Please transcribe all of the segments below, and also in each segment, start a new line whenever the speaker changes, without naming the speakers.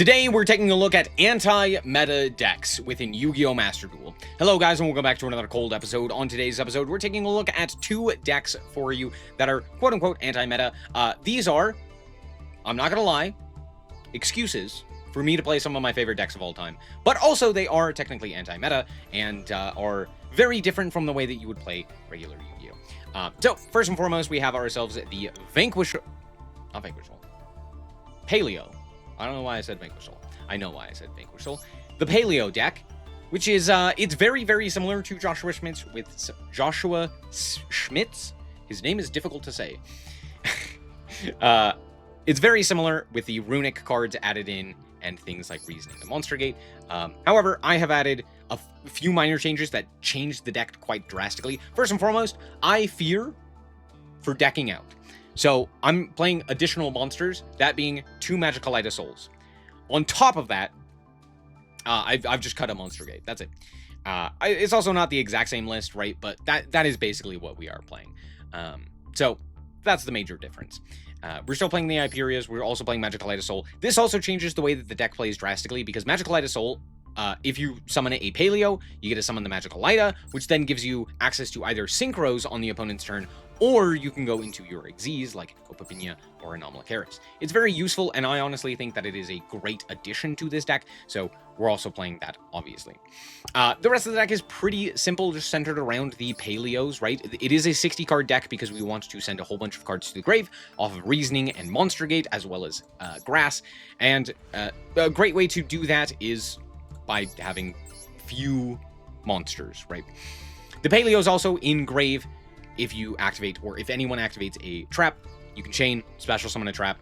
Today, we're taking a look at anti-meta decks within Yu-Gi-Oh! Master Duel. Hello guys, and welcome back to another cold episode. On today's episode, we're taking a look at two decks for you that are quote-unquote anti-meta. These are, I'm not gonna lie, excuses for me to play some of my favorite decks of all time. But also, they are technically anti-meta and are very different from the way that you would play regular Yu-Gi-Oh! So, first and foremost, we have ourselves the Paleo. I don't know why I said Vanquishal. I know why I said Vanquishal. The Paleo deck, which is, it's very, very similar to Joshua Schmitz with Joshua Schmitz. His name is difficult to say. It's very similar with the runic cards added in and things like Reasoning and Monster Gate. However, I have added a few minor changes that changed the deck quite drastically. First and foremost, I fear for decking out. So I'm playing additional monsters, that being 2 Magicalita Souls. On top of that, I've just cut a Monster Gate. That's it. It's also not the exact same list, right? But that is basically what we are playing. So that's the major difference. We're still playing the Hyperias. We're also playing Magicalita Soul. This also changes the way that the deck plays drastically because Magicalita Soul, if you summon a Paleo, you get to summon the Magicalita, which then gives you access to either Synchros on the opponent's turn, or you can go into your Xyz like Copapinia or SnowiKs. It's very useful, and I honestly think that it is a great addition to this deck, so we're also playing that, obviously. The rest of the deck is pretty simple, just centered around the Paleos, right? It is a 60-card deck because we want to send a whole bunch of cards to the grave off of Reasoning and Monster Gate, as well as Grass, and a great way to do that is by having few monsters, right? The Paleos also in grave. If you activate, or if anyone activates a trap, you can chain, special summon a trap,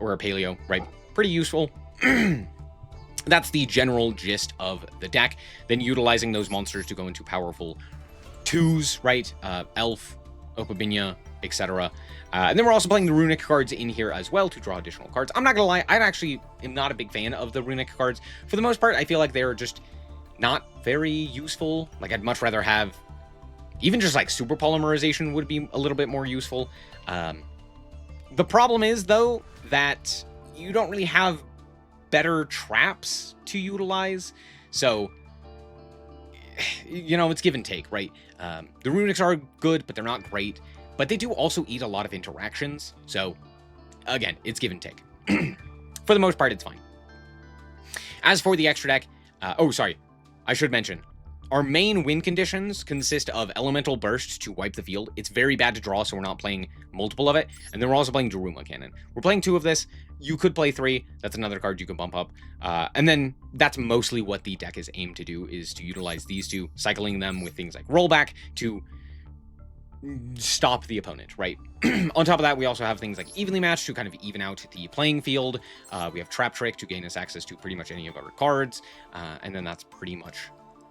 or a Paleo, right? Pretty useful. That's the general gist of the deck. Then utilizing those monsters to go into powerful 2s, right? Elf, Opabinia, etc. And then we're also playing the runic cards in here as well to draw additional cards. I'm not gonna lie, I actually am not a big fan of the runic cards. For the most part, I feel like they're just not very useful. Like, I'd much rather have even just like super polymerization would be a little bit more useful. The problem is, though, that you don't really have better traps to utilize. So, you know, it's give and take, right? The runics are good, but they're not great. But they do also eat a lot of interactions. So, again, it's give and take. For the most part, it's fine. As for the extra deck, oh, sorry, I should mention, our main win conditions consist of Elemental Burst to wipe the field. It's very bad to draw, so we're not playing multiple of it. And then we're also playing Daruma Cannon. We're playing 2 of this. You could play 3. That's another card you can bump up. And then that's mostly what the deck is aimed to do, is to utilize these 2, cycling them with things like Rollback to stop the opponent, right? On top of that, we also have things like Evenly Matched to kind of even out the playing field. We have Trap Trick to gain us access to pretty much any of our cards. And then that's pretty much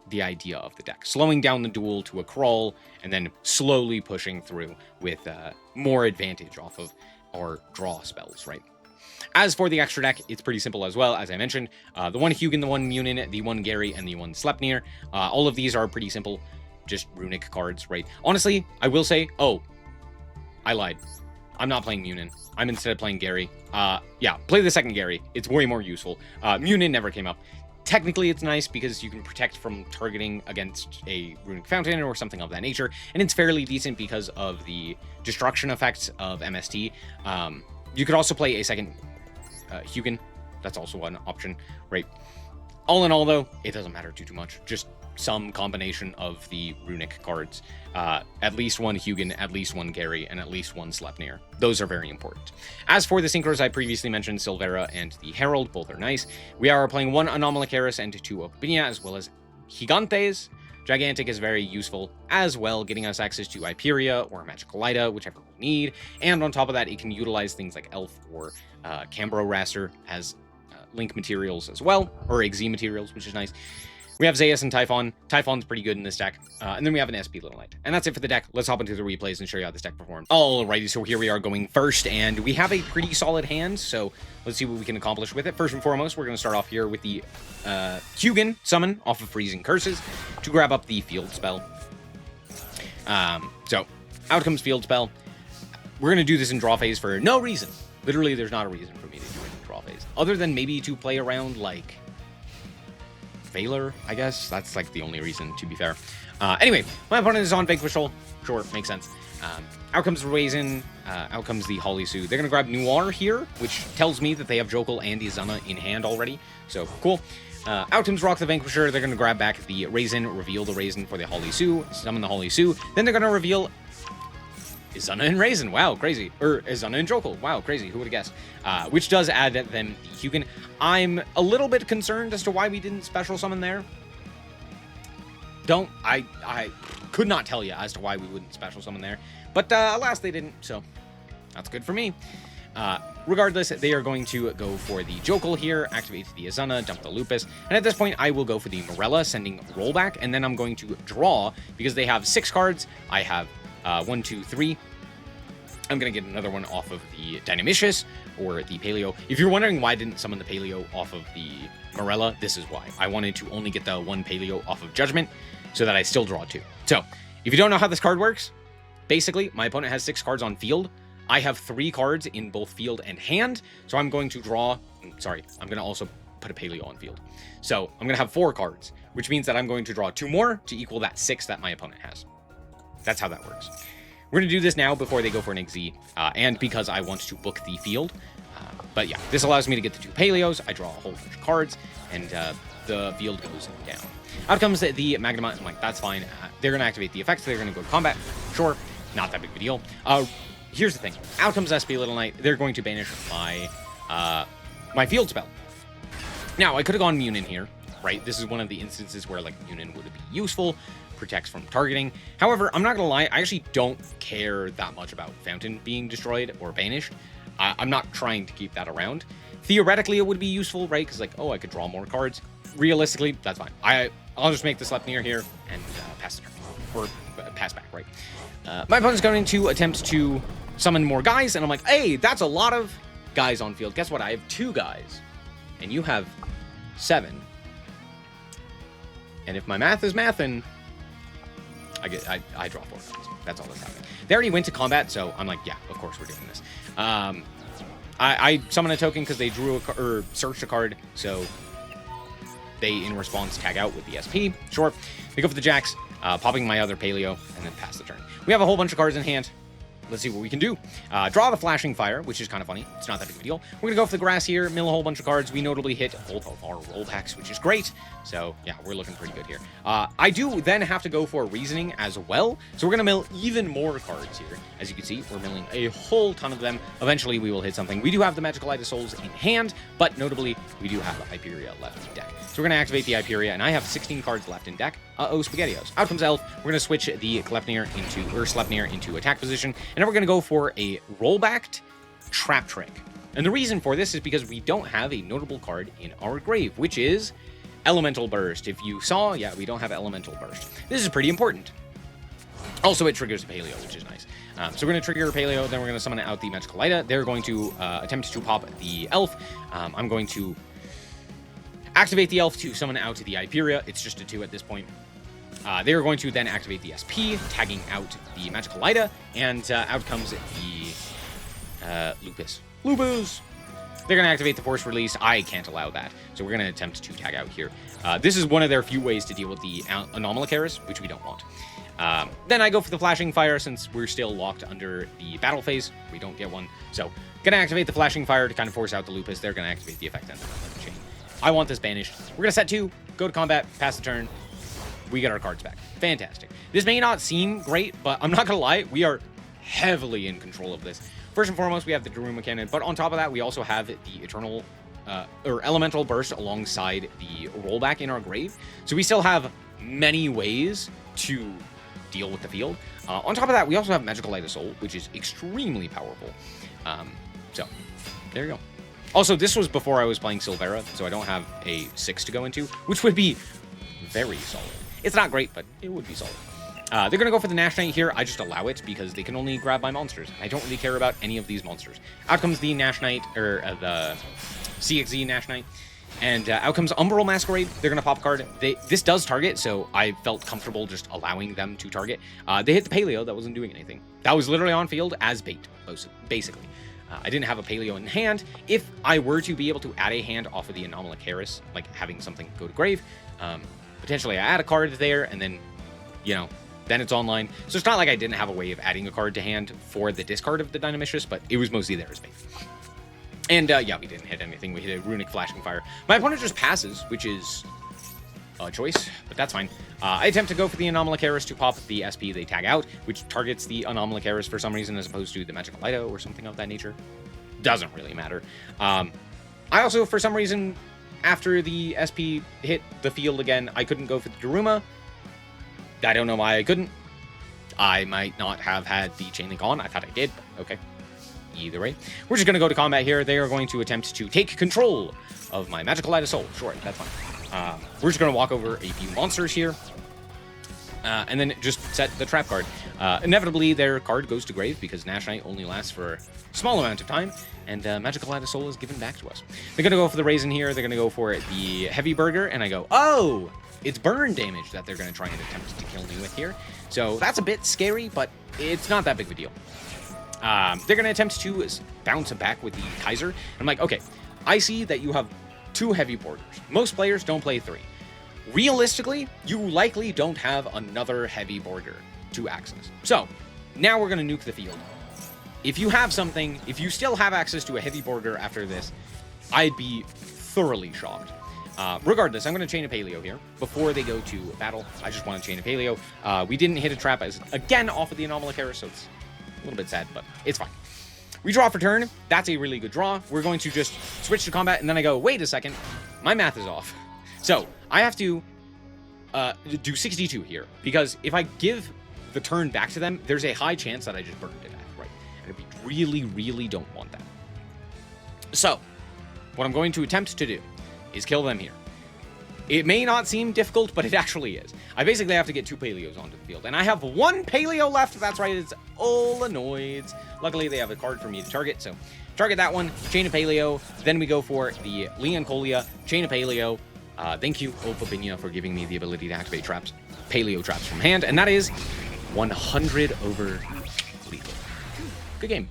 the idea of the deck, slowing down the duel to a crawl and then slowly pushing through with more advantage off of our draw spells, right? As for the extra deck, it's pretty simple as well. As I mentioned, the 1 Hugin, the 1 Munin, the 1 Gary, and the 1 Sleipnir. All of these are pretty simple, just runic cards, right? Honestly, I will say, oh, I lied. I'm not playing Munin. I'm instead playing Gary. Yeah, play the 2nd Gary. It's way more useful. Munin never came up. Technically, it's nice because you can protect from targeting against a runic fountain or something of that nature, and it's fairly decent because of the destruction effects of MST. You could also play a 2nd Hugin. That's also one option, right? All in all, though, it doesn't matter too much. Just some combination of the runic cards. At least 1 Hugin, at least 1 Gary, and at least 1 Sleipnir. Those are very important. As for the Synchros, I previously mentioned Silvera and the Herald. Both are nice. We are playing 1 SnowiKs and 2 Opabinia, as well as Gigantes. Gigantic is very useful as well, getting us access to Hyperia or Magicalita, whichever we need. And on top of that, it can utilize things like Elf or Cambro Raster as link materials as well, or Xyz materials, which is nice. We have Zeus and Typhon. Typhon's pretty good in this deck. And then we have an SP Little Knight. And that's it for the deck. Let's hop into the replays and show you how this deck performs. Alrighty, so here we are going first, and we have a pretty solid hand, so let's see what we can accomplish with it. First and foremost, we're going to start off here with the Hugin summon off of Freezing Curses to grab up the field spell. So, out comes field spell. We're going to do this in draw phase for no reason. Literally, there's not a reason for me to do it in draw draw phase. Other than maybe to play around, like, Valor, I guess. That's, like, the only reason, to be fair. Anyway, my opponent is on Vanquishal. Sure, makes sense. Out comes Raisin, out comes the Holly Sue. They're going to grab Noir here, which tells me that they have Jokul and Izana in hand already. So, cool. Out comes Rock the Vanquisher. They're going to grab back the Raisin, reveal the Raisin for the Holly Sue, summon the Holly Sue. Then they're going to reveal Izana and Raisin. Wow, crazy. Or Izana and Jokul. Wow, crazy. Who would have guessed? Which does add them the Hugin. I'm a little bit concerned as to why we didn't special summon there. I could not tell you as to why we wouldn't special summon there. But alas, they didn't, so that's good for me. Regardless, they are going to go for the Jokul here, activate the Izana, dump the Lupus, and at this point, I will go for the Morella, sending rollback, and then I'm going to draw, because they have 6 cards. I have 1, 2, 3. I'm going to get another one off of the Dynamicious, or the Paleo. If you're wondering why I didn't summon the Paleo off of the Morella, this is why. I wanted to only get the 1 Paleo off of Judgment, so that I still draw 2. So, if you don't know how this card works, basically, my opponent has 6 cards on field. I have 3 cards in both field and hand, so I'm going to draw... Sorry, I'm going to also put a Paleo on field. So, I'm going to have 4 cards, which means that I'm going to draw 2 more to equal that 6 that my opponent has. That's how that works. We're going to do this now before they go for an XZ, and because I want to book the field. But yeah, this allows me to get the 2 Paleos. I draw a whole bunch of cards, and the field goes down. Out comes the Magnemite. I'm like, that's fine. They're going to activate the effects. They're going to go to combat. Sure, not that big of a deal. Here's the thing. Out comes SP Little Knight. They're going to banish my my field spell. Now, I could have gone Munin here, right? This is one of the instances where, like, Munin would be useful. Protects from targeting. However, I'm not going to lie. I actually don't care that much about Fountain being destroyed or banished. I'm not trying to keep that around. Theoretically, it would be useful, right? Because, like, oh, I could draw more cards. Realistically, that's fine. I'll just make the Sleipnir here and pass the turn. Or pass back, right? My opponent's going to attempt to summon more guys, and I'm like, hey, that's a lot of guys on field. Guess what? I have 2 guys, and you have 7. And if my math is mathin', I draw 4 cards. That's all that's happening. They already went to combat, so I'm like, yeah, of course we're doing this. I summon a token because they drew or searched a card, so they, in response, tag out with the SP. Sure. They go for the Jax, popping my other Paleo, and then pass the turn. We have a whole bunch of cards in hand. Let's see what we can do. Draw the Flashing Fire, which is kind of funny. It's not that big of a deal. We're going to go for the Grass here, mill a whole bunch of cards. We notably hit both of our rollbacks, which is great. So, yeah, we're looking pretty good here. I do then have to go for Reasoning as well. So we're going to mill even more cards here. As you can see, we're milling a whole ton of them. Eventually, we will hit something. We do have the Magical Light of Souls in hand, but notably, we do have Hyperia left in deck. So we're going to activate the Hyperia, and I have 16 cards left in deck. Uh-oh, SpaghettiOs. Out comes Elf. We're going to switch the Sleipnir into attack position, and then we're going to go for a rollbacked Trap Trick. And the reason for this is because we don't have a notable card in our grave, which is Elemental Burst. If you saw, yeah, we don't have Elemental Burst. This is pretty important. Also, it triggers a Paleo, which is nice. So we're going to trigger a Paleo, then we're going to summon out the Magical Lighta. They're going to attempt to pop the Elf. I'm going to activate the Elf to summon out the Hyperia. It's just a 2 at this point. They are going to then activate the SP, tagging out the Magical Lighta, and out comes the Lupus. Lupus! They're going to activate the Force Release. I can't allow that, so we're going to attempt to tag out here. This is one of their few ways to deal with the Anomalocaris, which we don't want. Then I go for the Flashing Fire, since we're still locked under the battle phase. We don't get one, so going to activate the Flashing Fire to kind of force out the Lupus. They're going to activate the effect and the chain. I want this banished. We're going to set 2, go to combat, pass the turn. We get our cards back. Fantastic. This may not seem great, but I'm not going to lie, we are heavily in control of this. First and foremost, we have the Daruma Cannon, but on top of that, we also have the Eternal, or Elemental Burst alongside the rollback in our grave. So we still have many ways to deal with the field. On top of that, we also have Magical Light of Soul, which is extremely powerful. So, there you go. Also, this was before I was playing Silvera, so I don't have a 6 to go into, which would be very solid. It's not great, but it would be solid. They're going to go for the Nash Knight here. I just allow it because they can only grab my monsters. I don't really care about any of these monsters. Out comes the Nash Knight, or the CXZ Nash Knight. And out comes Umbral Masquerade. They're going to pop a card. This does target, so I felt comfortable just allowing them to target. They hit the Paleo. That wasn't doing anything. That was literally on field as bait, basically. I didn't have a Paleo in hand. If I were to be able to add a hand off of the Anomalous, like having something go to grave, potentially I add a card there, and then, then it's online. So it's not like I didn't have a way of adding a card to hand for the discard of the Dynamistress, but it was mostly there as bait. And yeah, we didn't hit anything. We hit a Runic Flashing Fire. My opponent just passes, which is a choice, but that's fine. I attempt to go for the Anomalous to pop the SP they tag out, which targets the Anomalous for some reason as opposed to the Magical Lido or something of that nature. Doesn't really matter. I also, for some reason, after the SP hit the field again, I couldn't go for the Daruma. I don't know why I couldn't. I might not have had the Chain Link on. I thought I did, but okay. Either way, we're just going to go to combat here. They are going to attempt to take control of my Magical Light of Soul. Sure, that's fine. We're just going to walk over a few monsters here. And then just set the trap card. Inevitably, their card goes to grave because Nash Knight only lasts for a small amount of time, and Magical Light of Soul is given back to us. They're going to go for the Raisin here. They're going to go for the Heavy Burger, and I go, oh, it's burn damage that they're going to try and attempt to kill me with here. So that's a bit scary, but it's not that big of a deal. They're going to attempt to bounce back with the Kaiser. And I'm like, okay, I see that you have 2 Heavy Burgers. Most players don't play 3. Realistically, you likely don't have another Heavy Burger to access. So, now we're going to nuke the field. If you have something, if you still have access to a Heavy Burger after this, I'd be thoroughly shocked. Regardless, I'm going to chain a Paleo here. Before they go to battle, I just want to chain a Paleo. We didn't hit a trap as again off of the Anomalous, so it's a little bit sad, but it's fine. We draw for turn. That's a really good draw. We're going to just switch to combat, and then I go, wait a second, my math is off. So, I have to do 62 here, because if I give the turn back to them, there's a high chance that I just burned it back, right? And we really, really don't want that. So, what I'm going to attempt to do is kill them here. It may not seem difficult, but it actually is. I basically have to get 2 Paleos onto the field, and I have 1 Paleo left. That's right, it's Olanoids. Luckily, they have a card for me to target, so target that one, chain a Paleo, then we go for the Leoncolia, chain a Paleo. Thank you, Opabinia, for giving me the ability to activate traps, Paleo traps from hand, and that is 100 over lethal. Good game.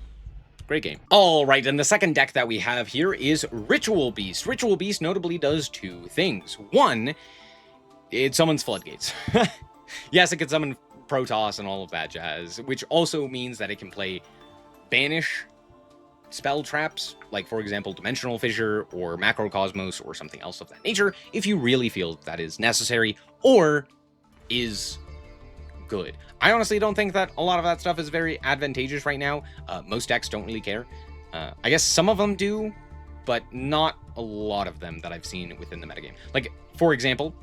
Great game. All right, and the second deck that we have here is Ritual Beast. Ritual Beast notably does 2 things. 1, it summons floodgates. Yes, it can summon Protoss and all of that jazz, which also means that it can play banish spell traps, like, for example, Dimensional Fissure or Macrocosmos or something else of that nature, if you really feel that is necessary or is good. I honestly don't think that a lot of that stuff is very advantageous right now. Most decks don't really care. I guess some of them do, but not a lot of them that I've seen within the metagame. Like, for example,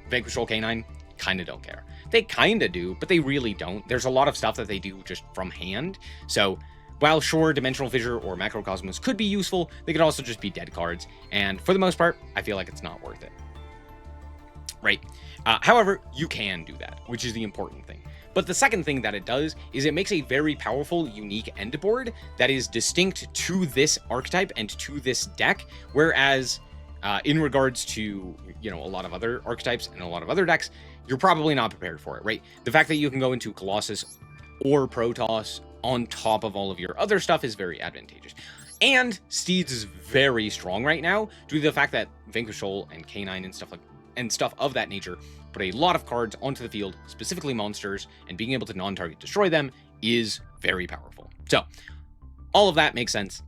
Vanquish Roll K9 kind of don't care. They kind of do, but they really don't. There's a lot of stuff that they do just from hand. So, while sure, Dimensional Fissure or Macrocosmos could be useful, they could also just be dead cards. And for the most part, I feel like it's not worth it. Right? However, you can do that, which is the important thing. But the second thing that it does is it makes a very powerful, unique end board that is distinct to this archetype and to this deck, whereas in regards to, a lot of other archetypes and a lot of other decks, you're probably not prepared for it, right? The fact that you can go into Colossus or Protoss on top of all of your other stuff is very advantageous. And Steeds is very strong right now due to the fact that Vanquish Soul and K9 and stuff of that nature put a lot of cards onto the field, specifically monsters, and being able to non-target destroy them is very powerful. So, all of that makes sense.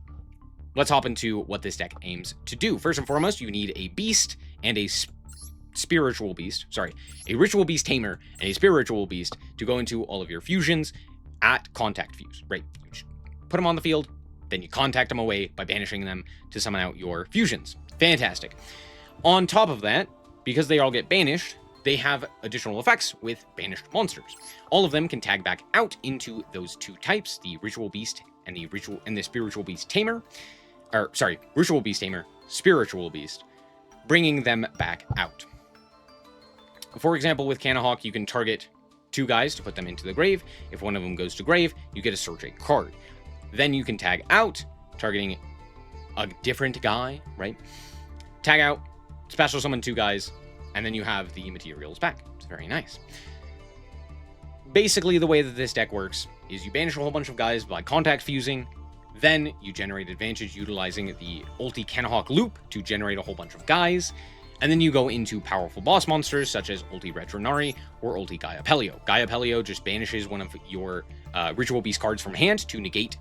Let's hop into what this deck aims to do. First and foremost, you need a beast and a spiritual beast. Sorry, a ritual beast tamer and a spiritual beast to go into all of your fusions at contact fuse, right? You just put them on the field, then you contact them away by banishing them to summon out your fusions. Fantastic. On top of that, because they all get banished, they have additional effects with banished monsters. All of them can tag back out into those 2 types, the Ritual Beast and the Spiritual Beast Tamer. Ritual Beast Tamer, Spiritual Beast, bringing them back out. For example, with Canahawk, you can target 2 guys to put them into the grave. If one of them goes to grave, you get to search a card. Then you can tag out, targeting a different guy, right? Tag out, special summon 2 guys, and then you have the materials back. It's very nice. Basically, the way that this deck works is you banish a whole bunch of guys by contact fusing, Then you generate advantage utilizing the ulti Kanahawk loop to generate a whole bunch of guys. And then you go into powerful boss monsters such as ulti Retronari or ulti Gaia Paleo. Gaia Paleo just banishes one of your Ritual Beast cards from hand to negate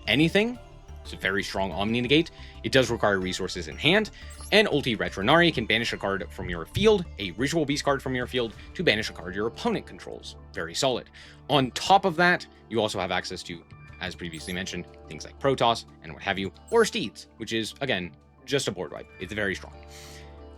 anything. It's a very strong Omni negate. It does require resources in hand. And ulti Retronari can banish a card from your field, a Ritual Beast card from your field, to banish a card your opponent controls. Very solid. On top of that, you also have access to, as previously mentioned, things like Protoss and what have you, or Steeds, which is, again, just a board wipe. It's very strong.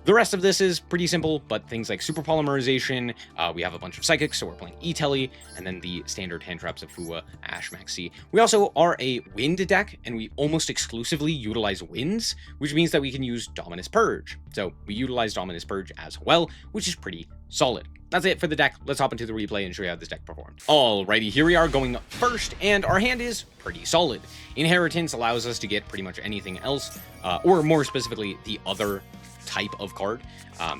The rest of this is pretty simple, but things like Super Polymerization, we have a bunch of Psychics, so we're playing E-Telly, and then the standard hand traps of Fua, Ash, Maxi. We also are a Wind deck, and we almost exclusively utilize Winds, which means that we can use Dominus Purge. So we utilize Dominus Purge as well, which is pretty solid. That's it for the deck. Let's hop into the replay and show you how this deck performed. Alrighty, here we are going first, and our hand is pretty solid. Inheritance allows us to get pretty much anything else, or more specifically, the other type of card.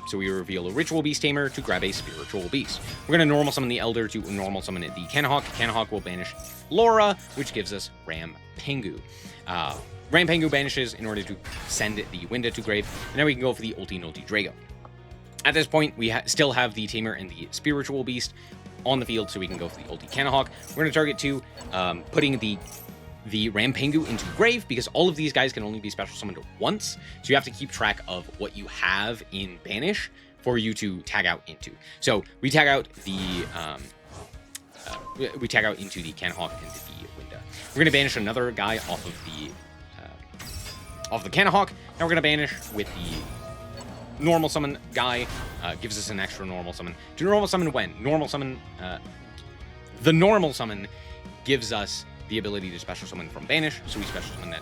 So we reveal a Ritual Beast Tamer to grab a Spiritual Beast. We're going to normal summon the Elder to normal summon the Kanahawk. Kanahawk will banish Laura, which gives us Ram Pengu. Ram Pengu banishes in order to send the Winda to grave, and now we can go for the ulti Nulti Drago. At this point, we still have the Tamer and the Spiritual Beast on the field, so we can go for the ulti Kanahawk. We're going to target to putting the Ram Pengu into grave, because all of these guys can only be special summoned once, so you have to keep track of what you have in banish for you to tag out into. So we tag out the into the Kanahawk and the Winda. We're gonna banish another guy off of the Kanahawk. Now we're gonna banish with the normal summon guy. Gives us an extra normal summon. To normal summon when? Normal summon. The normal summon gives us the ability to special summon from banish, so we special summon that.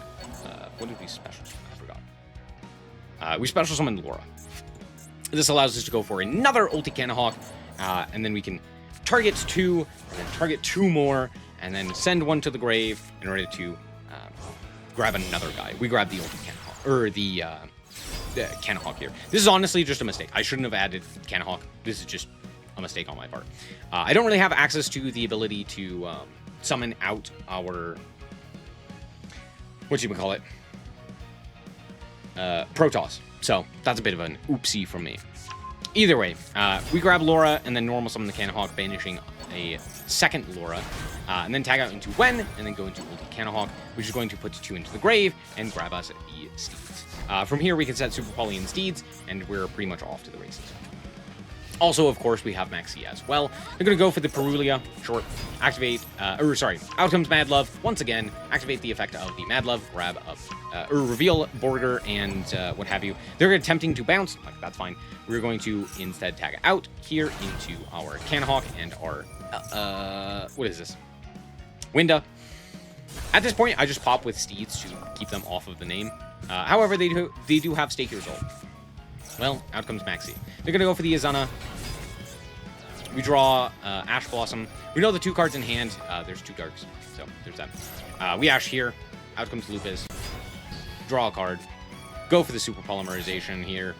What did we special summon? I forgot. We special summoned Laura. This allows us to go for another ulti Kanahawk, and then we can target 2, and then target 2 more, and then send one to the grave in order to grab another guy. We grab the ulti Kanahawk, or the Kanahawk here. This is honestly just a mistake. I shouldn't have added Kanahawk. This is just a mistake on my part. I don't really have access to the ability to summon out our, what you would call it, Protoss. So that's a bit of an oopsie from me. Either way, we grab Laura and then normal summon the Kanahawk, banishing a second Laura, and then tag out into Wen, and then go into ulti Kanahawk, which is going to put 2 into the grave and grab us the Steeds. From here, we can set Super Poly and Steeds, and we're pretty much off to the races. Also, of course, we have Maxi as well. They're going to go for the Perulia, short, activate, Outcomes Mad Love. Once again, activate the effect of the Mad Love, grab up, or reveal Border and what have you. They're attempting to bounce, like, that's fine. We're going to instead tag out here into our Kanahawk and our, what is this? Winda. At this point, I just pop with Steeds to keep them off of the name. However, they do have Stake Your Soul. Well, out comes Maxi. They're going to go for the Azana. We draw Ash Blossom. We know the 2 cards in hand. There's 2 darks, so there's that. We Ash here. Out comes Lupus. Draw a card. Go for the Super Polymerization here.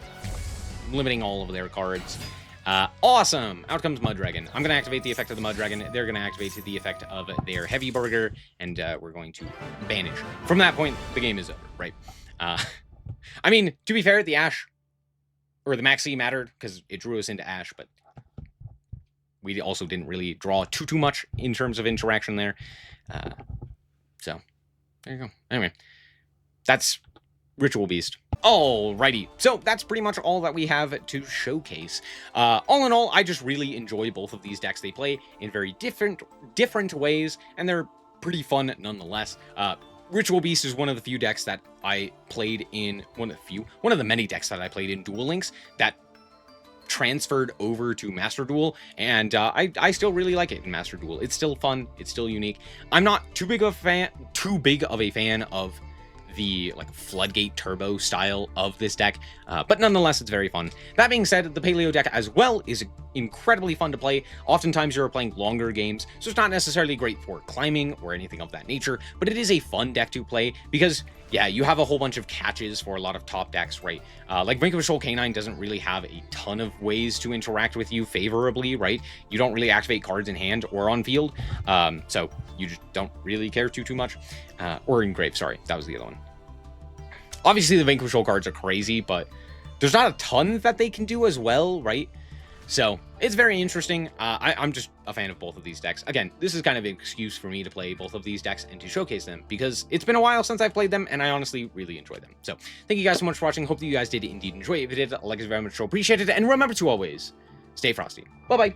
Limiting all of their cards. Awesome! Out comes Muddragon. I'm going to activate the effect of the Muddragon. They're going to activate the effect of their Heavy Burger, and we're going to banish. From that point, the game is over, right? I mean, to be fair, the Ash, or the Maxi mattered, because it drew us into Ash, but we also didn't really draw too much in terms of interaction there. So, there you go. Anyway, that's Ritual Beast. Alrighty, so that's pretty much all that we have to showcase. All in all, I just really enjoy both of these decks. They play in very different ways, and they're pretty fun nonetheless. Ritual Beast is one of the few decks that I played in, one of the many decks that I played in Duel Links that transferred over to Master Duel, and I still really like it in Master Duel. It's still fun, it's still unique. I'm not too big of a fan of the like Floodgate Turbo style of this deck, but nonetheless it's very fun. That being said, the Paleo deck as well is incredibly fun to play. Oftentimes you're playing longer games, so it's not necessarily great for climbing or anything of that nature, but it is a fun deck to play because yeah, you have a whole bunch of catches for a lot of top decks, right? Like Vanquishable Canine doesn't really have a ton of ways to interact with you favorably, right? You don't really activate cards in hand or on field, so you just don't really care too much. Or in grave, sorry, that was the other one. Obviously, the Vanquishable cards are crazy, but there's not a ton that they can do as well, right? So it's very interesting. I'm just a fan of both of these decks. Again, this is kind of an excuse for me to play both of these decks and to showcase them because it's been a while since I've played them and I honestly really enjoy them. So thank you guys so much for watching. Hope that you guys did indeed enjoy it. If you did, like is very much so appreciated. And remember to always stay frosty. Bye-bye.